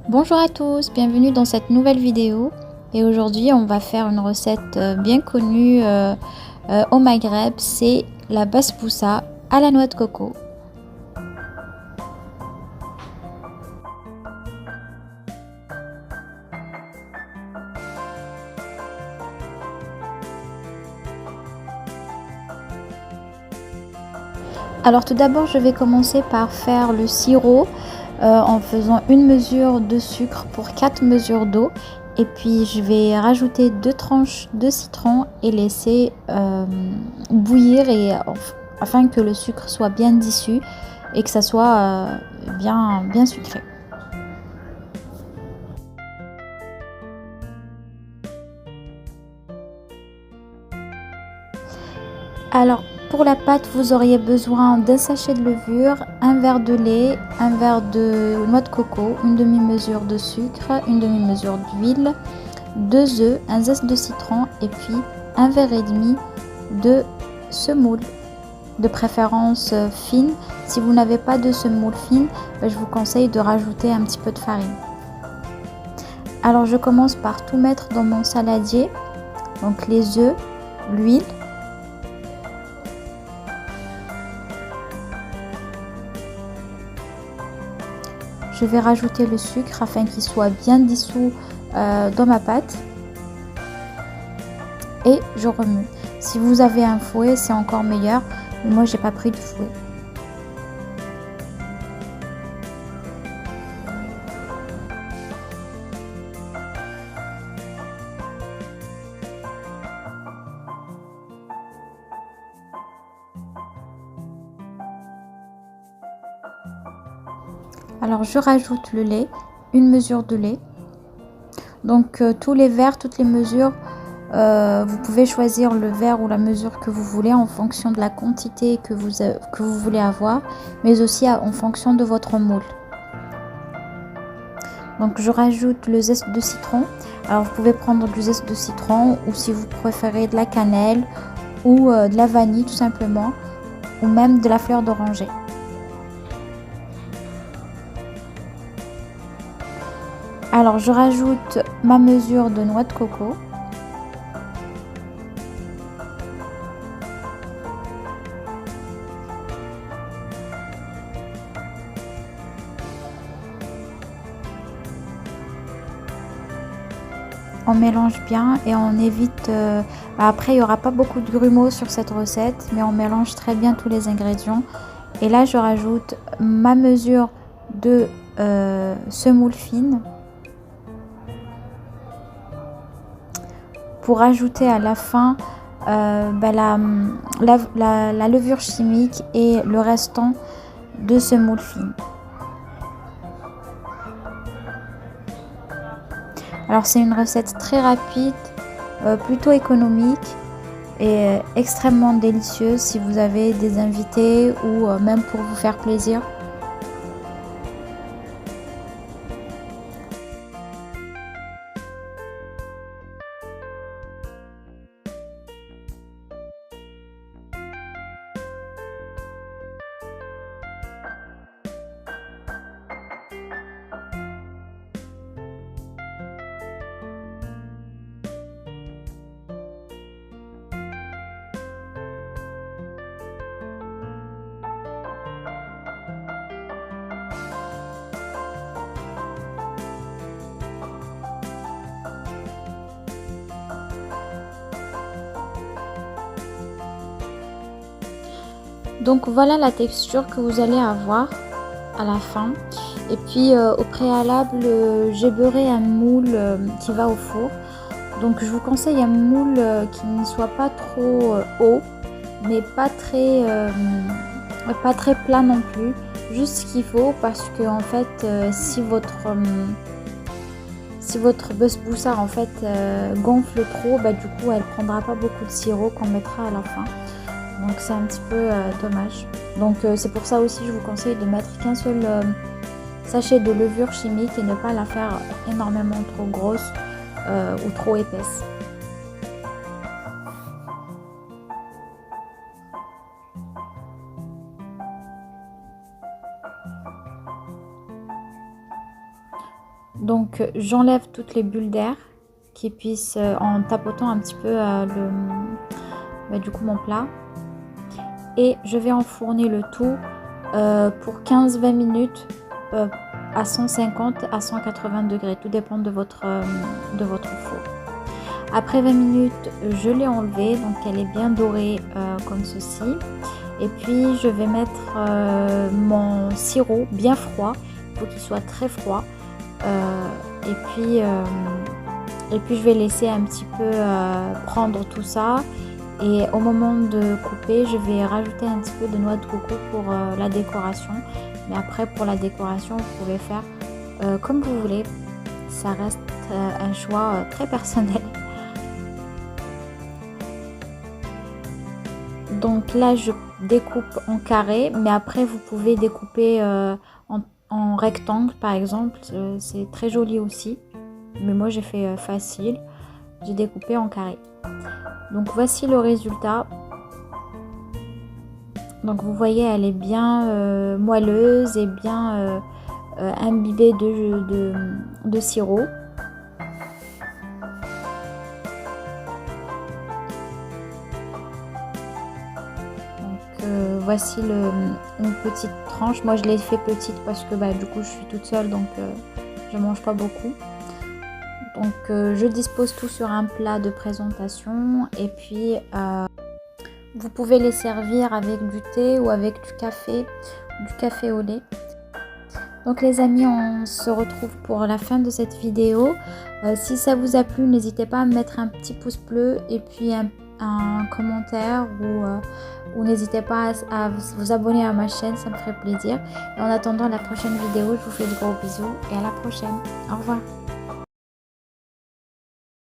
Bonjour à tous, bienvenue dans cette nouvelle vidéo et aujourd'hui on va faire une recette bien connue au Maghreb, c'est la basboussa à la noix de coco. Alors tout d'abord je vais commencer par faire le sirop en faisant une mesure de sucre pour 4 mesures d'eau et puis je vais rajouter 2 tranches de citron et laisser bouillir afin que le sucre soit bien dissous et que ça soit bien sucré. Alors, pour la pâte, vous auriez besoin d'un sachet de levure, un verre de lait, un verre de noix de coco, une demi-mesure de sucre, une demi-mesure d'huile, 2 œufs, un zeste de citron et puis un verre et demi de semoule, de préférence fine. Si vous n'avez pas de semoule fine, je vous conseille de rajouter un petit peu de farine. Alors, je commence par tout mettre dans mon saladier, donc les œufs, l'huile. Je vais rajouter le sucre afin qu'il soit bien dissous dans ma pâte. Et je remue. Si vous avez un fouet, c'est encore meilleur. Mais moi, j'ai pas pris de fouet. Alors, je rajoute le lait, une mesure de lait. Donc, tous les verres, toutes les mesures, vous pouvez choisir le verre ou la mesure que vous voulez en fonction de la quantité que vous voulez avoir, mais aussi en fonction de votre moule. Donc je rajoute le zeste de citron. Alors vous pouvez prendre du zeste de citron ou si vous préférez de la cannelle ou de la vanille tout simplement ou même de la fleur d'oranger. Alors je rajoute ma mesure de noix de coco. On mélange bien et on évite... après, il n'y aura pas beaucoup de grumeaux sur cette recette, mais on mélange très bien tous les ingrédients. Et là, je rajoute ma mesure de semoule fine pour ajouter à la fin la levure chimique et le restant de semoule fine. Alors c'est une recette très rapide, plutôt économique et extrêmement délicieuse si vous avez des invités ou même pour vous faire plaisir. Donc voilà la texture que vous allez avoir à la fin. Et puis au préalable, j'ai beurré un moule qui va au four. Donc je vous conseille un moule qui ne soit pas trop haut, mais pas très plat non plus. Juste ce qu'il faut parce que en fait, si votre basboussa en fait gonfle trop, du coup elle prendra pas beaucoup de sirop qu'on mettra à la fin. Donc c'est un petit peu dommage. Donc c'est pour ça aussi je vous conseille de mettre qu'un seul sachet de levure chimique et ne pas la faire énormément trop grosse ou trop épaisse. Donc j'enlève toutes les bulles d'air qui puissent, en tapotant un petit peu du coup mon plat. Et je vais enfourner le tout pour 15-20 minutes à 150 à 180 degrés. Tout dépend de votre four. Après 20 minutes, je l'ai enlevée, donc elle est bien dorée comme ceci. Et puis je vais mettre mon sirop bien froid, il faut qu'il soit très froid. Et puis je vais laisser un petit peu prendre tout ça. Et au moment de couper, je vais rajouter un petit peu de noix de coco pour la décoration. Mais après, pour la décoration, vous pouvez faire comme vous voulez. Ça reste un choix très personnel. Donc là, je découpe en carré, mais après, vous pouvez découper en rectangle, par exemple. C'est très joli aussi. Mais moi, j'ai fait facile. J'ai découpé en carré. Donc voici le résultat. Donc vous voyez, elle est bien moelleuse et bien imbibée de sirop. Voici une petite tranche. Moi je l'ai fait petite parce que du coup je suis toute seule, donc je mange pas beaucoup. Donc je dispose tout sur un plat de présentation et puis vous pouvez les servir avec du thé ou avec du café au lait. Donc les amis, on se retrouve pour la fin de cette vidéo. Si ça vous a plu, n'hésitez pas à mettre un petit pouce bleu et puis un commentaire ou n'hésitez pas à vous abonner à ma chaîne, ça me ferait plaisir. Et en attendant la prochaine vidéo, je vous fais de gros bisous et à la prochaine. Au revoir.